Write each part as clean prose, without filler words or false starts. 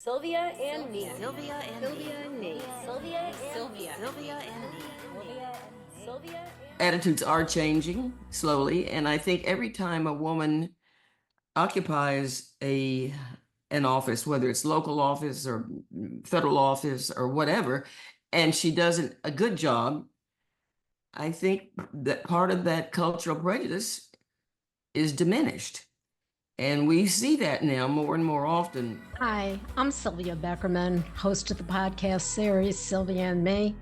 Sylvia and me. Sylvia and Sylvia and me. Sylvia and Sylvia and me. Sylvia. Attitudes are changing slowly, and I think every time a woman occupies a an office, whether it's local office or federal office or whatever, and she does a good job, I think that part of that cultural prejudice is diminished. And we see that now more and more often. Hi, I'm Sylvia Beckerman, host of the podcast series Sylvia and Me.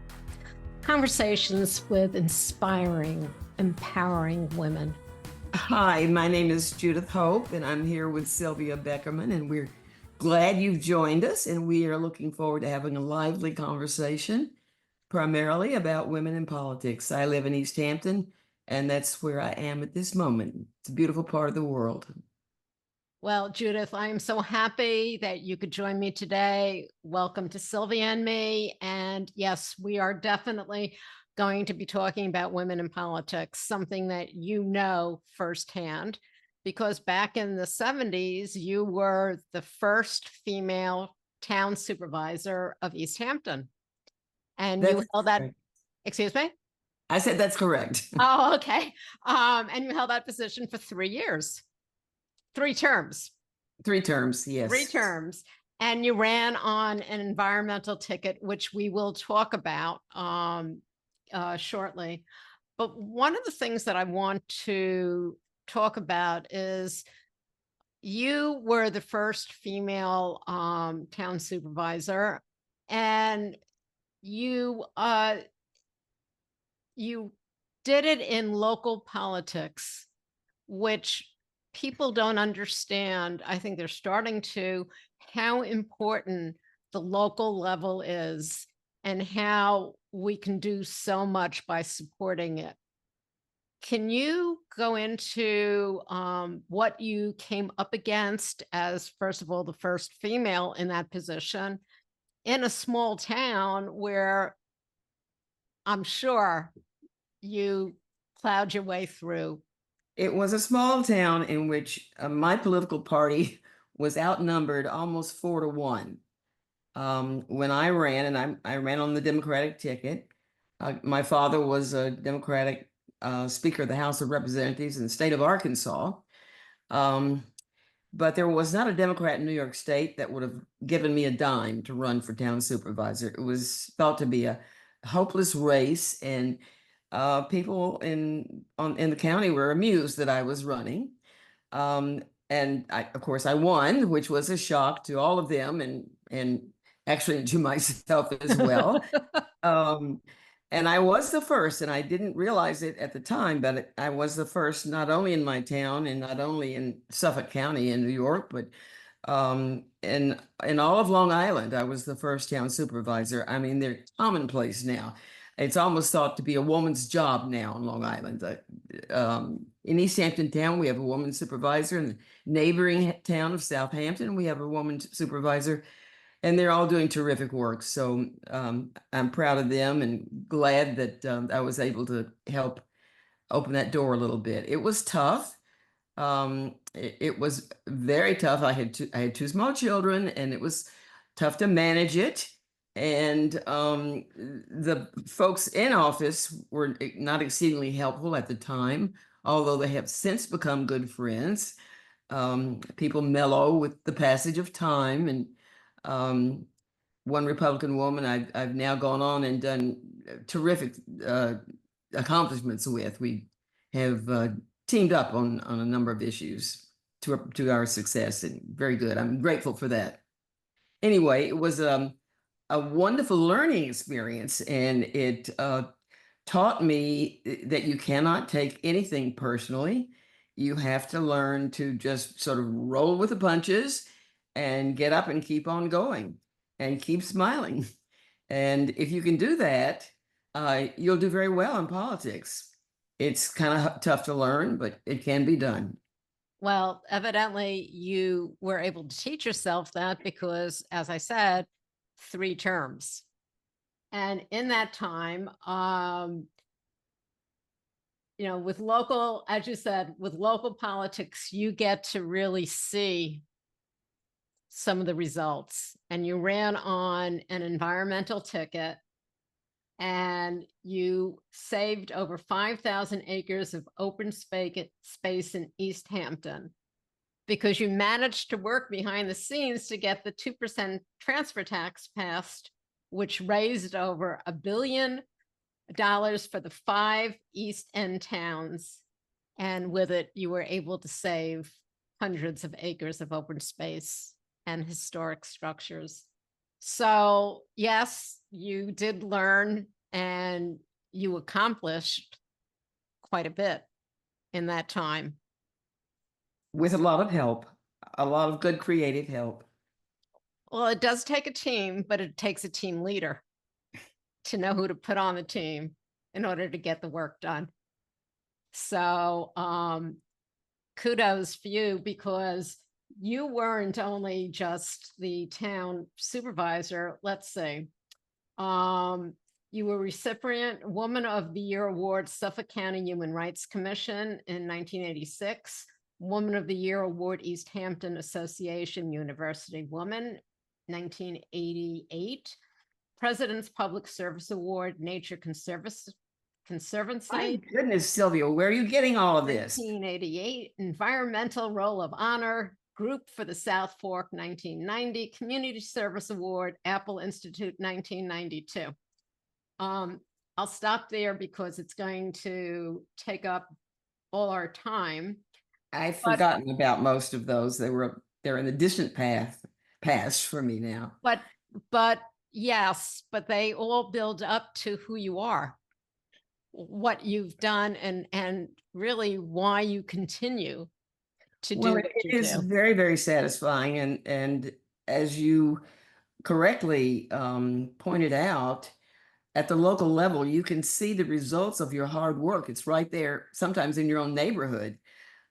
Conversations with inspiring, empowering women. Hi, my name is Judith Hope, and I'm here with Sylvia Beckerman, and we're glad you've joined us, and we are looking forward to having a lively conversation, primarily about women in politics. I live in East Hampton, and that's where I am at this moment. It's a beautiful part of the world. Well, Judith, I am so happy that you could join me today. Welcome to Sylvia and Me. And yes, we are definitely going to be talking about women in politics, something that you know firsthand, because back in the 70s, you were the first female town supervisor of East Hampton. And you held that, excuse me? I said that's correct. Oh, okay. And you held that position for 3 years. 3 terms. 3 terms, yes. 3 terms. And you ran on an environmental ticket, which we will talk about shortly. But one of the things that I want to talk about is you were the first female town supervisor, and you did it in local politics, which people don't understand. I think they're starting to, how important the local level is and how we can do so much by supporting it. Can you go into what you came up against as, first of all, the first female in that position in a small town where I'm sure you plowed your way through? It was a small town in which my political party was outnumbered almost 4-1. When I ran, and I ran on the Democratic ticket, my father was a Democratic Speaker of the House of Representatives in the state of Arkansas. But there was not a Democrat in New York State that would have given me a dime to run for town supervisor. It was thought to be a hopeless race, and people in the county were amused that I was running. And of course, I won, which was a shock to all of them, and actually to myself as well. And I was the first, and I didn't realize it at the time, but I was the first, not only in my town and not only in Suffolk County in New York, but in all of Long Island. I was the first town supervisor. I mean, they're commonplace now. It's almost thought to be a woman's job now in Long Island. In East Hampton town, we have a woman supervisor. In the neighboring town of Southampton, we have a woman supervisor, and they're all doing terrific work. So I'm proud of them and glad that I was able to help open that door a little bit. It was tough. It was very tough. I had 2 small children, and it was tough to manage it. And the folks in office were not exceedingly helpful at the time, although they have since become good friends. People mellow with the passage of time, and one Republican woman I've now gone on and done terrific accomplishments with. We have teamed up on a number of issues to our success, and very good. I'm grateful for that. Anyway, it was a wonderful learning experience, and it taught me that you cannot take anything personally. You have to learn to just sort of roll with the punches and get up and keep on going and keep smiling. And if you can do that, you'll do very well in politics. It's kind of tough to learn, but it can be done. Well, evidently you were able to teach yourself that because, as I said, 3 terms. And in that time, with local, as you said, with local politics, you get to really see some of the results, and you ran on an environmental ticket, and you saved over 5,000 acres of open space in East Hampton because you managed to work behind the scenes to get the 2% transfer tax passed, which raised over $1 billion for the 5 East End towns. And with it, you were able to save hundreds of acres of open space and historic structures. So yes, you did learn and you accomplished quite a bit in that time. With a lot of help, a lot of good creative help. Well, it does take a team, but it takes a team leader to know who to put on the team in order to get the work done. So kudos for you, because you weren't only just the town supervisor. Let's see. You were recipient Woman of the Year Award, Suffolk County Human Rights Commission in 1986, Woman of the Year Award, East Hampton Association University Woman, 1988, President's Public Service Award, Nature Conservancy. My goodness, Sylvia, where are you getting all of this? 1988, Environmental Roll of Honor, Group for the South Fork, 1990, Community Service Award, Apple Institute, 1992. I'll stop there because it's going to take up all our time. I've forgotten about most of those. They're in the distant past for me now. But yes, but they all build up to who you are, what you've done, and really why you continue to do what you do. It is very, very satisfying. And as you correctly pointed out, at the local level, you can see the results of your hard work. It's right there, sometimes in your own neighborhood.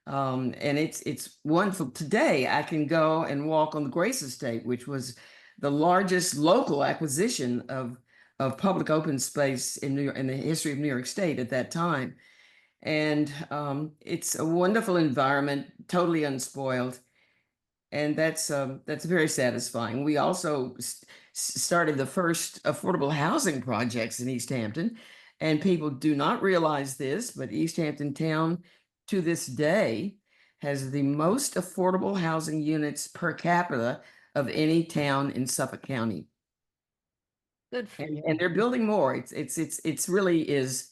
And it's wonderful. Today, I can go and walk on the Grace Estate, which was the largest local acquisition of public open space in New York, in the history of New York State at that time. And it's a wonderful environment, totally unspoiled. And that's very satisfying. We also started the first affordable housing projects in East Hampton. And people do not realize this, but East Hampton Town to this day has the most affordable housing units per capita of any town in Suffolk County. Good for you. And they're building more. It's really is,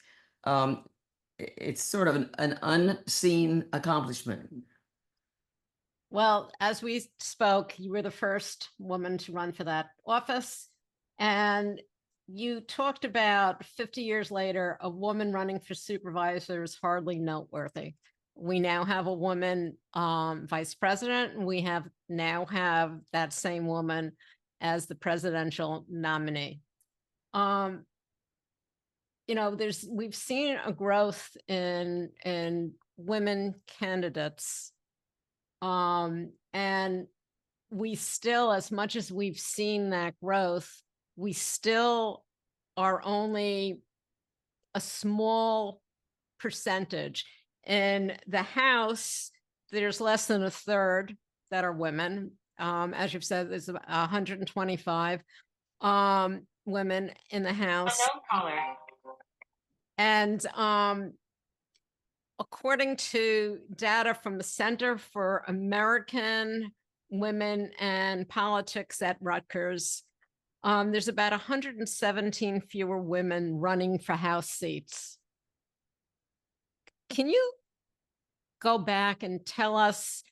it's sort of an unseen accomplishment. Well, as we spoke, you were the first woman to run for that office. And you talked about 50 years later, a woman running for supervisor is hardly noteworthy. We now have a woman vice president, and we now have that same woman as the presidential nominee. You know, we've seen a growth in women candidates. And we still, as much as we've seen that growth, we still are only a small percentage. In the House, there's less than a third that are women. As you've said, there's 125 women in the House. And according to data from the Center for American Women and Politics at Rutgers, there's about 117 fewer women running for House seats. Can you go back and tell us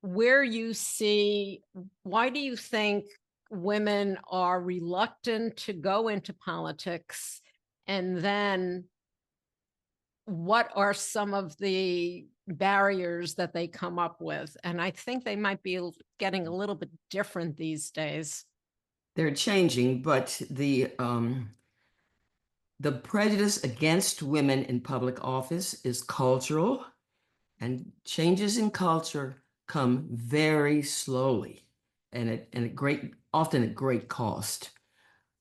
where you see, why do you think women are reluctant to go into politics? And then what are some of the barriers that they come up with? And I think they might be getting a little bit different these days. They're changing, but the prejudice against women in public office is cultural, and changes in culture come very slowly and often at great cost.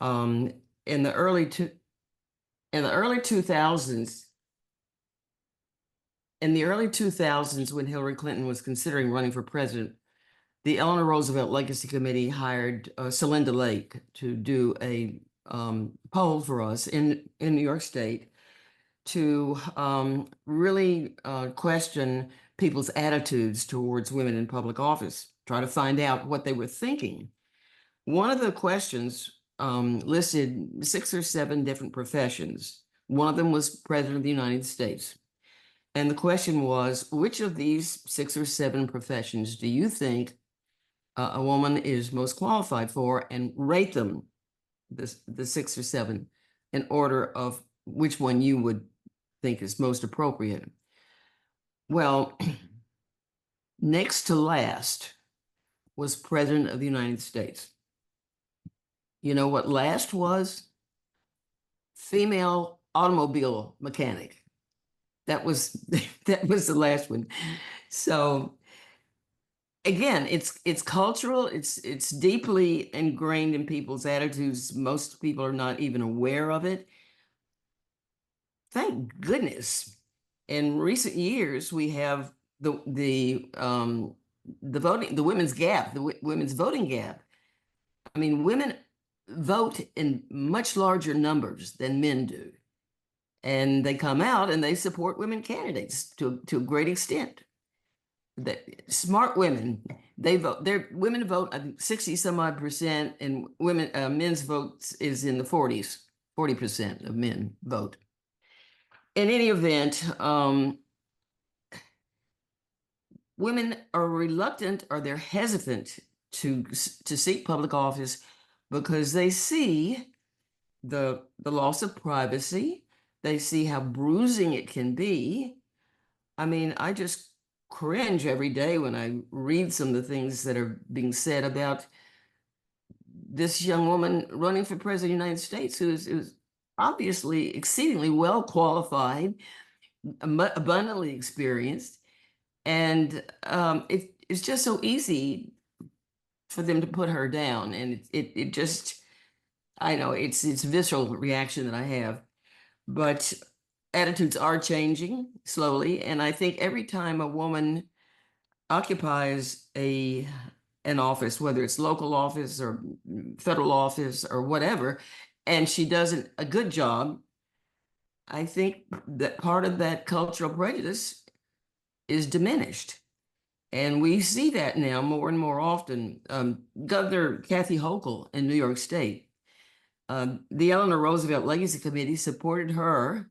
In the early 2000s, when Hillary Clinton was considering running for president, the Eleanor Roosevelt Legacy Committee hired Celinda Lake to do a poll for us in New York State to really question people's attitudes towards women in public office, try to find out what they were thinking. One of the questions listed 6 or 7 different professions. One of them was President of the United States. And the question was, which of these 6 or 7 professions do you think a woman is most qualified for, and rate them, the 6 or 7, in order of which one you would think is most appropriate. Well, next to last was President of the United States. You know what last was? Female automobile mechanic. That was that was the last one. So again, it's cultural, it's deeply ingrained in people's attitudes. Most people are not even aware of it. Thank goodness. In recent years, we have the women's gap, the women's voting gap. I mean, women vote in much larger numbers than men do. And they come out and they support women candidates to a great extent. Smart women, they vote. Women vote, I think 60 some odd percent, and men's votes is in the 40s. 40% of men vote. In any event, women are reluctant, or they're hesitant to seek public office because they see the loss of privacy. They see how bruising it can be. I mean, I just cringe every day when I read some of the things that are being said about this young woman running for president of the United States, who is obviously exceedingly well qualified, abundantly experienced, and it's just so easy for them to put her down. And it just, I know it's a visceral reaction that I have, but attitudes are changing slowly. And I think every time a woman occupies an office, whether it's local office or federal office or whatever, and she does a good job, I think that part of that cultural prejudice is diminished. And we see that now more and more often. Governor Kathy Hochul in New York State, the Eleanor Roosevelt Legacy Committee supported her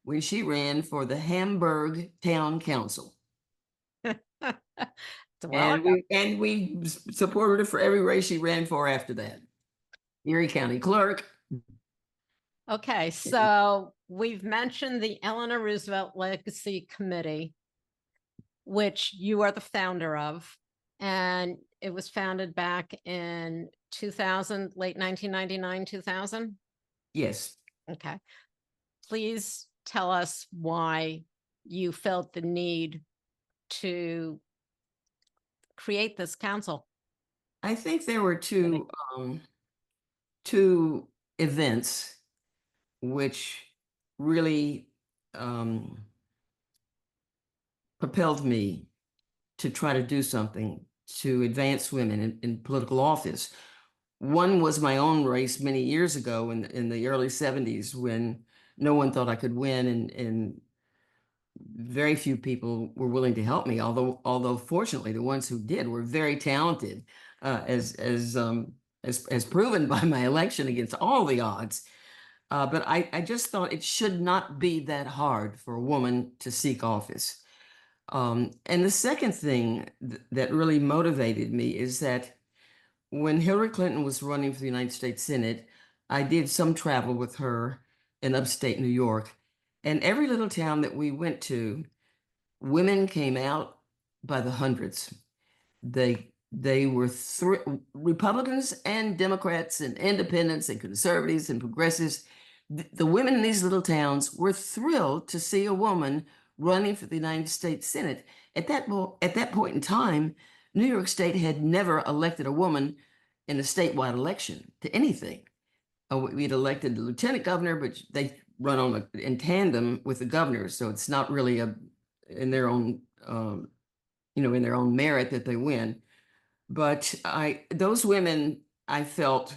when she ran for the Hamburg Town Council. Well, And we supported her for every race she ran for after that. Erie County Clerk. okay, so we've mentioned the Eleanor Roosevelt Legacy Committee, which you are the founder of, and it was founded back in 2000, late 1999, 2000? Yes. Okay. Please tell us why you felt the need to create this council. I think there were two events which really propelled me to try to do something to advance women in political office. One was my own race many years ago in the early 70s, when no one thought I could win, and very few people were willing to help me. Although fortunately, the ones who did were very talented, as proven by my election against all the odds. But I just thought it should not be that hard for a woman to seek office. And the second thing that really motivated me is that when Hillary Clinton was running for the United States Senate, I did some travel with her in upstate New York. And every little town that we went to, women came out by the hundreds. They were Republicans and Democrats and independents and conservatives and progressives. The women in these little towns were thrilled to see a woman running for the United States Senate. At that point in time, New York State had never elected a woman in a statewide election to anything. We'd elected the lieutenant governor, but they run in tandem with the governor, so it's not really in their own in their own merit that they win. But those women, I felt,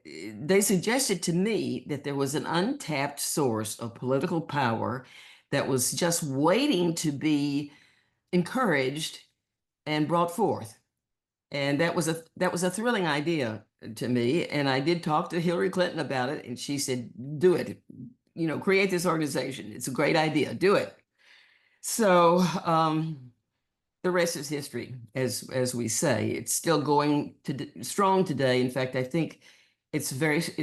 they suggested to me that there was an untapped source of political power that was just waiting to be encouraged and brought forth. And that was a thrilling idea to me. And I did talk to Hillary Clinton about it, and she said, "Do it. Create this organization. It's a great idea. Do it." So the rest is history, as we say. It's still going strong today. In fact, I think it's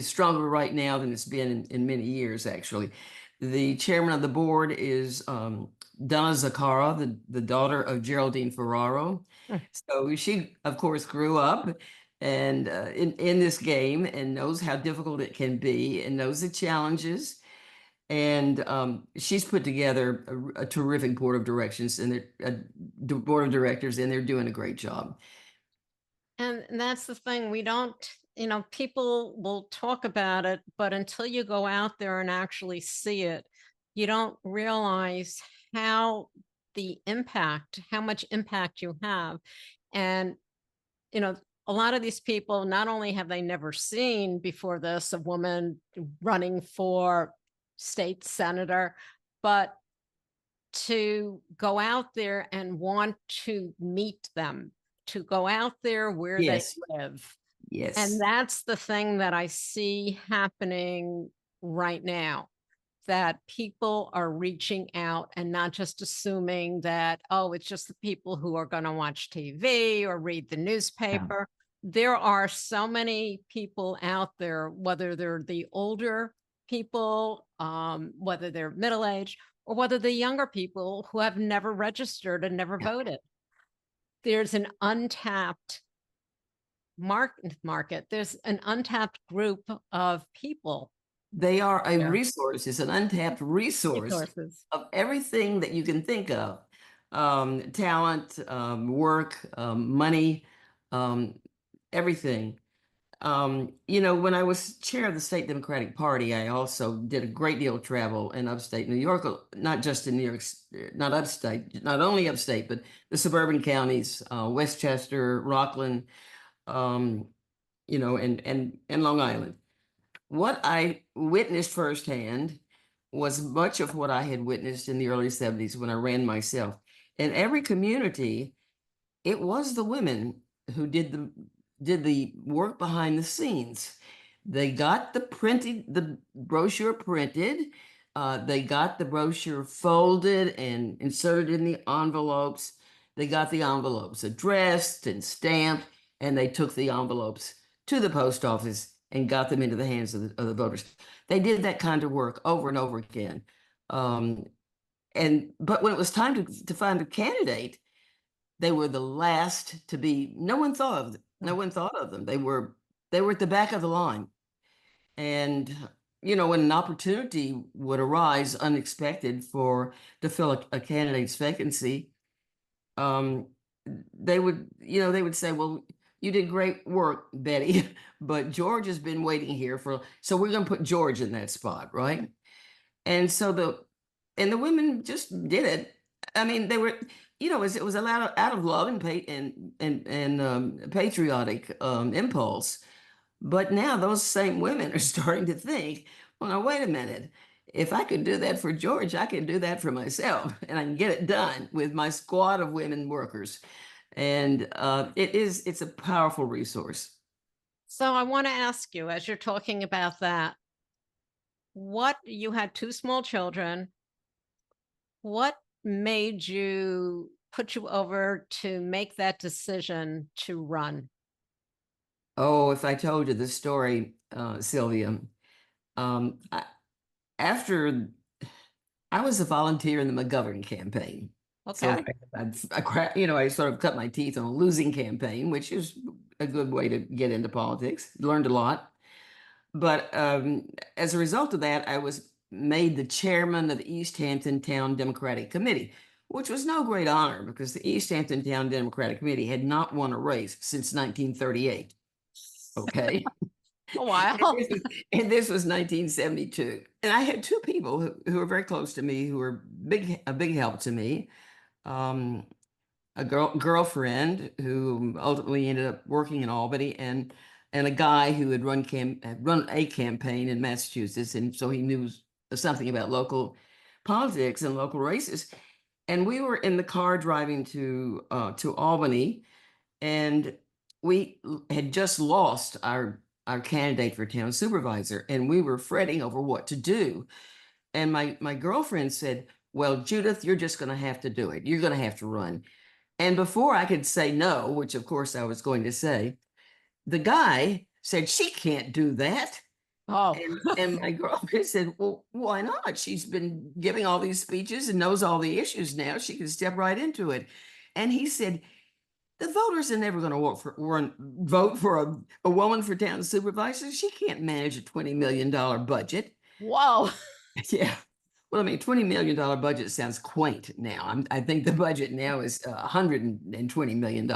stronger right now than it's been in many years. Actually, the chairman of the board is Donna Zakara, the daughter of Geraldine Ferraro. Hmm. So she, of course, grew up and in this game and knows how difficult it can be and knows the challenges. And she's put together a terrific board of directions and board of directors, and they're doing a great job. And that's the thing. We don't, people will talk about it, but until you go out there and actually see it, you don't realize how much impact you have. And, a lot of these people, not only have they never seen before this a woman running for state senator, but to go out there and want to meet them, to go out there where Yes, they live. yes. And that's the thing that I see happening right now, that people are reaching out and not just assuming that, oh, it's just the people who are going to watch TV or read the newspaper. There are so many people out there, whether they're the older people, whether they're middle-aged, or whether the younger people who have never registered and never voted. There's an untapped market. There's an untapped group of people. They are a Yeah. resource. It's an untapped resource Resources. of everything that you can think of. Talent, work, money, everything. When I was chair of the State Democratic Party, I also did a great deal of travel in upstate New York, not just in New York, not upstate, not only upstate, but the suburban counties, Westchester, Rockland, and Long Island. What I witnessed firsthand was much of what I had witnessed in the early 70s when I ran myself. In every community, it was the women who did the work behind the scenes. They got the brochure printed. They got the brochure folded and inserted in the envelopes. They got the envelopes addressed and stamped, and they took the envelopes to the post office and got them into the hands of the voters. They did that kind of work over and over again. But when it was time to find a candidate, they were the last to be. No one thought of them. They were at the back of the line. And when an opportunity would arise unexpected to fill a candidate's vacancy, they would say, "Well, you did great work, Betty, but George has been waiting here so we're going to put George in that spot, right?" And so the women just did it. I mean, they were, it was a lot out of love and patriotic impulse. But now those same women are starting to think, well, now wait a minute. If I could do that for George, I can do that for myself, and I can get it done with my squad of women workers. And it's a powerful resource. So I want to ask you, as you're talking about that, you had two small children. What made you put you over to make that decision to run? Oh, if I told you the story, Sylvia, after I was a volunteer in the McGovern campaign. So Okay. I sort of cut my teeth on a losing campaign, which is a good way to get into politics. Learned a lot. But as a result of that, I was made the chairman of the East Hampton Town Democratic Committee, which was no great honor because the East Hampton Town Democratic Committee had not won a race since 1938. Okay. A while. And this was 1972. And I had two people who were very close to me, who were a big help to me. girlfriend who ultimately ended up working in Albany, and a guy who had run a campaign in Massachusetts, and so he knew something about local politics and local races. And we were in the car driving to Albany, and we had just lost our candidate for town supervisor, and we were fretting over what to do. And my girlfriend said, "Well, Judith, you're just going to have to do it. You're going to have to run." And before I could say no, which of course I was going to say, the guy said, "She can't do that." Oh, And my girlfriend said, "Well, why not? She's been giving all these speeches and knows all the issues now. She can step right into it." And he said, "The voters are never going to vote for a woman for town supervisor. She can't manage a $20 million budget." whoa. Yeah. Well, I mean, $20 million budget sounds quaint now. I think the budget now is $120 million.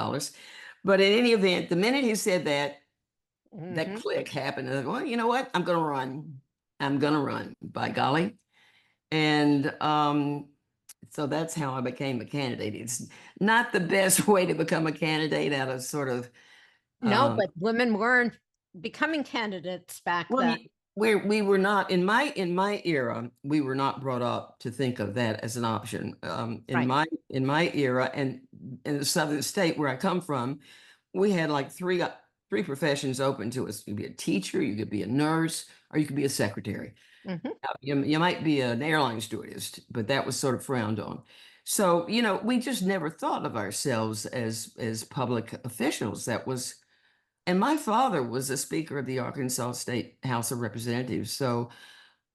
But in any event, the minute he said that, that Mhm. click happened. And I thought, well, you know what? I'm going to run. I'm going to run, by golly. And so that's how I became a candidate. It's not the best way to become a candidate out of sort of, No, um, but women weren't becoming candidates back well, then. we were not in my era. We were not brought up to think of that as an option. In Right. my era, and in the southern state where I come from, we had like three professions open to us. You could be a teacher, you could be a nurse, or you could be a secretary. Mhm. Now, you might be an airline stewardess, but that was sort of frowned on. So, we just never thought of ourselves as public officials. And my father was a speaker of the Arkansas State House of Representatives. So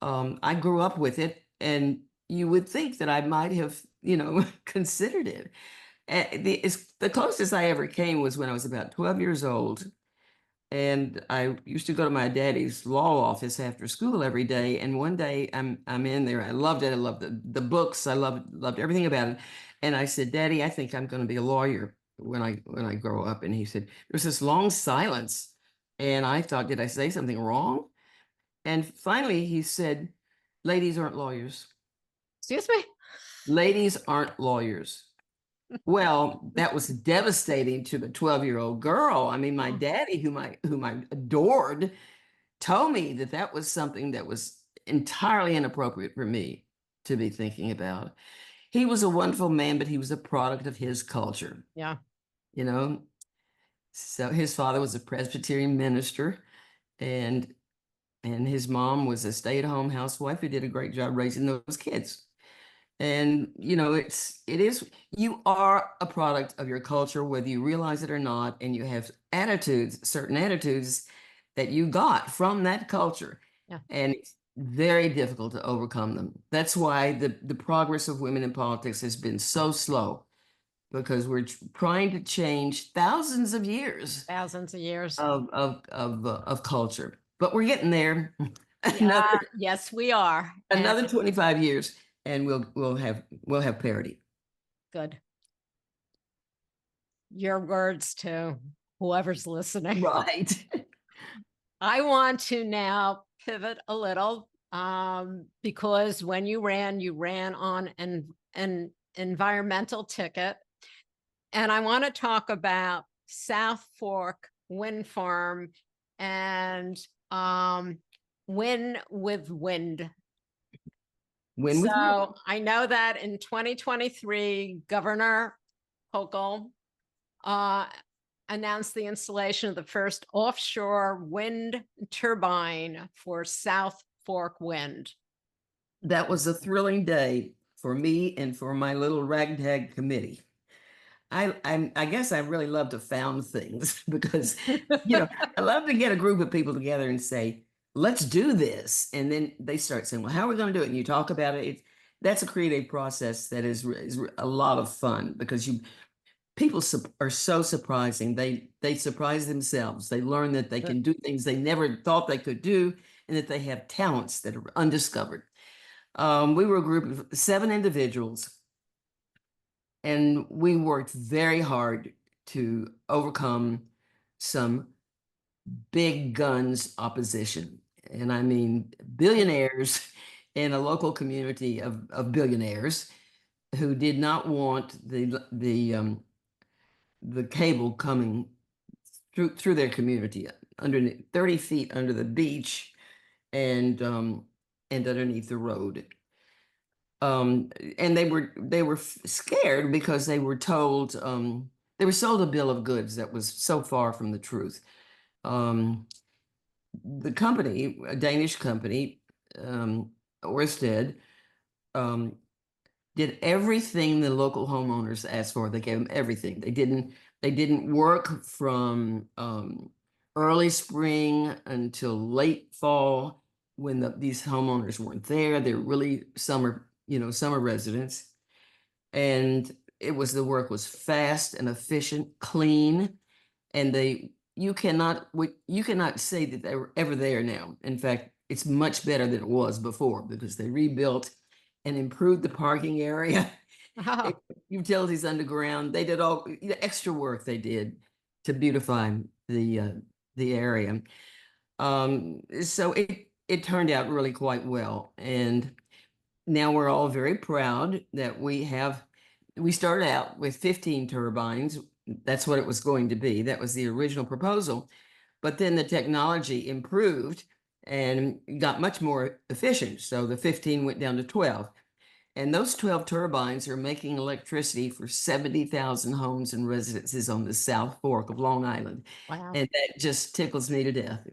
I grew up with it, and you would think that I might have, considered it. The closest I ever came was when I was about 12 years old. And I used to go to my daddy's law office after school every day. And one day I'm in there. I loved it. I loved the books. I loved everything about it. And I said, "Daddy, I think I'm going to be a lawyer when I grow up." And he said, there's this long silence. And I thought, did I say something wrong? And finally he said, "Ladies aren't lawyers. Excuse me? Ladies aren't lawyers." Well, that was devastating to the 12-year-old girl. I mean, my daddy, whom I adored, told me that that was something that was entirely inappropriate for me to be thinking about. He was a wonderful man, but he was a product of his culture, Yeah. you know. So his father was a Presbyterian minister, and his mom was a stay-at-home housewife who did a great job raising those kids. And you are a product of your culture, whether you realize it or not, and you have certain attitudes that you got from that culture. Yeah. And it's very difficult to overcome them. That's why the progress of women in politics has been so slow, because we're trying to change thousands of years Thousands of years. of culture. But we're getting there. Yeah. Another Yes, we are. And another 25 years, and we'll have parity. good. Your words to whoever's listening. Right. I want to now pivot a little because when you ran on an environmental ticket. And I want to talk about South Fork Wind Farm and Win with Wind. Win with So I know that in 2023, Governor Hochul announced the installation of the first offshore wind turbine for South Fork Wind. that was a thrilling day for me and for my little ragtag committee. I guess I really love to found things because I love to get a group of people together and say, "Let's do this," and then they start saying, "Well, how are we going to do it?" And you talk about it. That's a creative process that is a lot of fun, because people are so surprising. They surprise themselves. They learn that they can do things they never thought they could do, and that they have talents that are undiscovered. We were a group of 7 individuals, and we worked very hard to overcome some big guns opposition. And I mean, billionaires in a local community of billionaires who did not want the cable coming through their community, under 30 feet under the beach and underneath the road. And they were scared because they were told, they were sold a bill of goods that was so far from the truth. The company, a Danish company, Ørsted, did everything the local homeowners asked for. They gave them everything. They didn't work from early spring until late fall when these homeowners weren't there. They're really summer residents. And the work was fast and efficient, clean, and you cannot say that they were ever there now. In fact, it's much better than it was before because they rebuilt and improved the parking area, utilities underground. They did all the extra work they did to beautify the area. So it turned out really quite well. And now we're all very proud that we started out with 15 turbines. That's what it was going to be. That was the original proposal. But then the technology improved and got much more efficient. So the 15 went down to 12. And those 12 turbines are making electricity for 70,000 homes and residences on the South Fork of Long Island. Wow. And that just tickles me to death.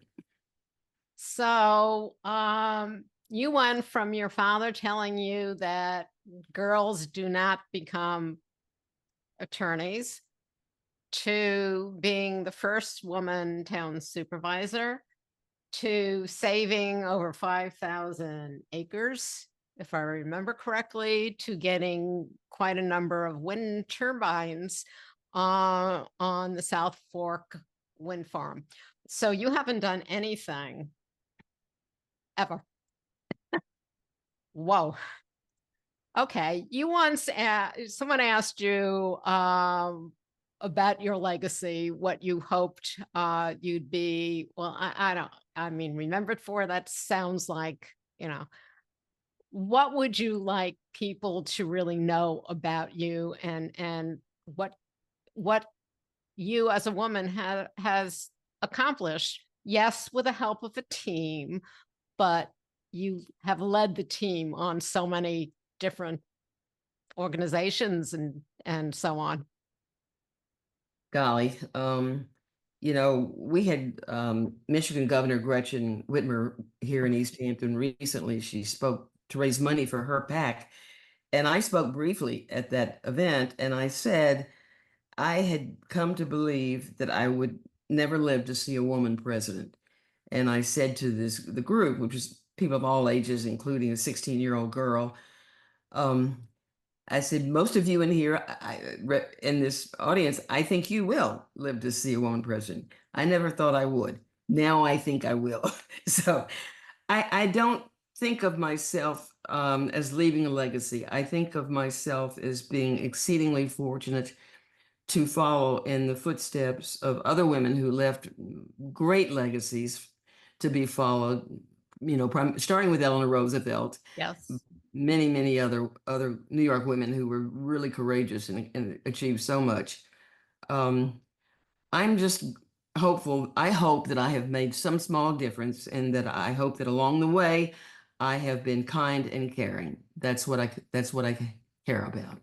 So you went from your father telling you that girls do not become attorneys to being the first woman town supervisor, to saving over 5,000 acres, if I remember correctly, to getting quite a number of wind turbines on the South Fork wind farm. So you haven't done anything ever. Whoa. Okay. You once someone asked you about your legacy, what you hoped you'd be. Well, I mean, remembered for. That sounds like, what would you like people to really know about you, and what you as a woman has accomplished? Yes, with the help of a team, but you have led the team on so many different organizations and so on. Golly, we had Michigan Governor Gretchen Whitmer here in East Hampton recently. She spoke to raise money for her PAC. And I spoke briefly at that event, and I said I had come to believe that I would never live to see a woman president. And I said to the group, which is people of all ages, including a 16-year-old girl, I said, most of you in here, in this audience, I think you will live to see a woman president. I never thought I would. Now I think I will. So I don't think of myself as leaving a legacy. I think of myself as being exceedingly fortunate to follow in the footsteps of other women who left great legacies to be followed, starting with Eleanor Roosevelt. Yes. Many other New York women who were really courageous and achieved so much. I'm just hopeful. I hope that I have made some small difference, and that I hope that along the way I have been kind and caring. That's what I care about.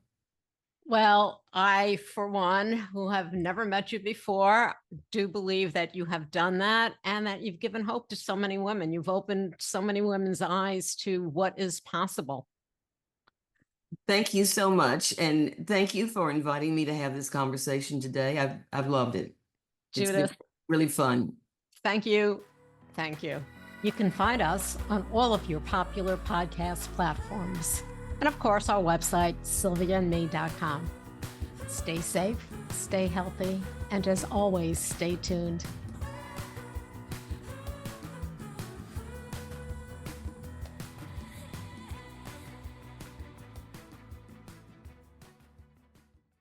Well, I, for one, who have never met you before, do believe that you have done that, and that you've given hope to so many women. You've opened so many women's eyes to what is possible. Thank you so much. And thank you for inviting me to have this conversation today. I've loved it. Judith, it's been really fun. Thank you. Thank you. You can find us on all of your popular podcast platforms. And of course, our website, sylviaandme.com. Stay safe, stay healthy, and as always, stay tuned.